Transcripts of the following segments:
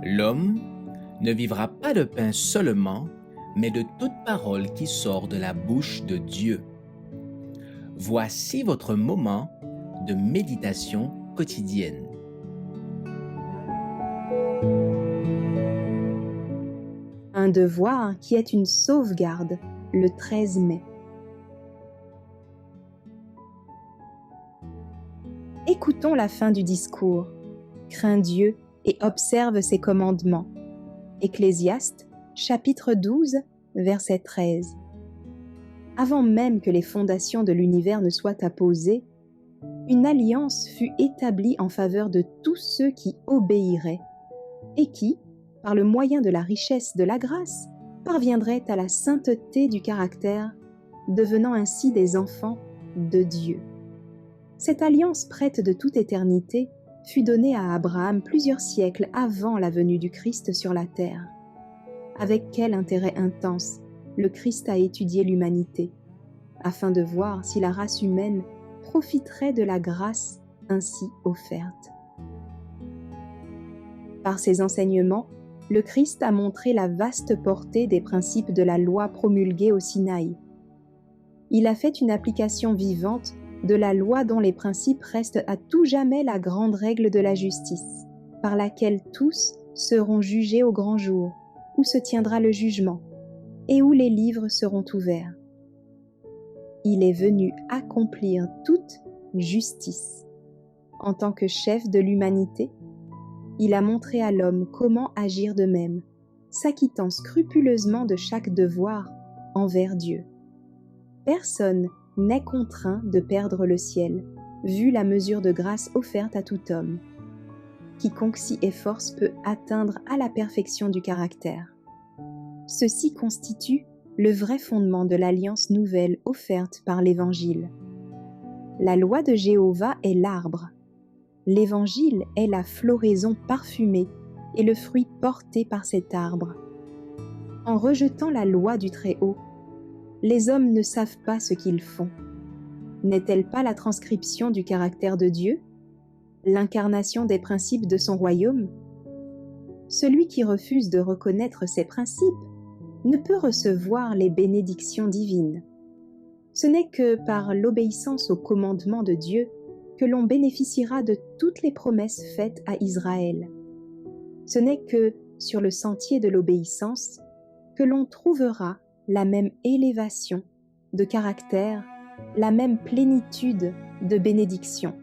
L'homme ne vivra pas de pain seulement, mais de toute parole qui sort de la bouche de Dieu. Voici votre moment de méditation quotidienne. Un devoir qui est une sauvegarde, le 13 mai. Écoutons la fin du discours. Crains Dieu et observe ses commandements. Ecclésiaste, chapitre 12, verset 13. Avant même que les fondations de l'univers ne soient apposées, une alliance fut établie en faveur de tous ceux qui obéiraient et qui, par le moyen de la richesse de la grâce, parviendraient à la sainteté du caractère, devenant ainsi des enfants de Dieu. Cette alliance prête de toute éternité fut donnée à Abraham plusieurs siècles avant la venue du Christ sur la terre. Avec quel intérêt intense le Christ a étudié l'humanité, afin de voir si la race humaine profiterait de la grâce ainsi offerte. Par ses enseignements, le Christ a montré la vaste portée des principes de la loi promulguée au Sinaï. Il a fait une application vivante de la loi dont les principes restent à tout jamais la grande règle de la justice, par laquelle tous seront jugés au grand jour, où se tiendra le jugement, et où les livres seront ouverts. Il est venu accomplir toute justice. En tant que chef de l'humanité, il a montré à l'homme comment agir de même, s'acquittant scrupuleusement de chaque devoir envers Dieu. Personne n'est contraint de perdre le ciel, vu la mesure de grâce offerte à tout homme. Quiconque s'y efforce peut atteindre à la perfection du caractère. Ceci constitue le vrai fondement de l'alliance nouvelle offerte par l'Évangile. La loi de Jéhovah est l'arbre. L'Évangile est la floraison parfumée et le fruit porté par cet arbre. En rejetant la loi du Très-Haut, les hommes ne savent pas ce qu'ils font. N'est-elle pas la transcription du caractère de Dieu, l'incarnation des principes de son royaume? Celui qui refuse de reconnaître ces principes ne peut recevoir les bénédictions divines. Ce n'est que par l'obéissance aux commandements de Dieu que l'on bénéficiera de toutes les promesses faites à Israël. Ce n'est que sur le sentier de l'obéissance que l'on trouvera la même élévation de caractère, la même plénitude de bénédiction.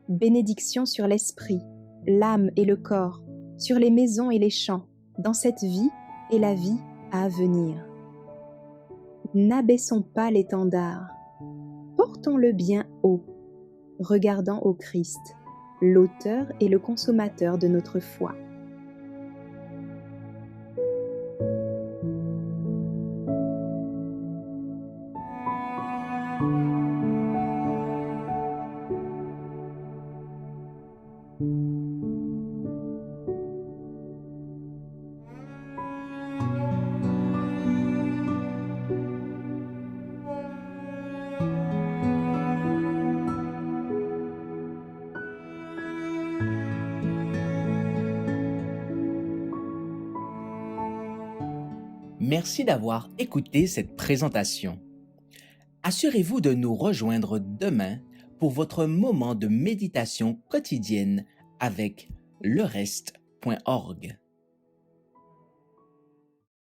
Bénédiction sur l'esprit, l'âme et le corps, sur les maisons et les champs, dans cette vie et la vie à venir. N'abaissons pas l'étendard, portons-le bien haut, regardant au Christ, l'auteur et le consommateur de notre foi. Merci d'avoir écouté cette présentation. Assurez-vous de nous rejoindre demain pour votre moment de méditation quotidienne avec lereste.org.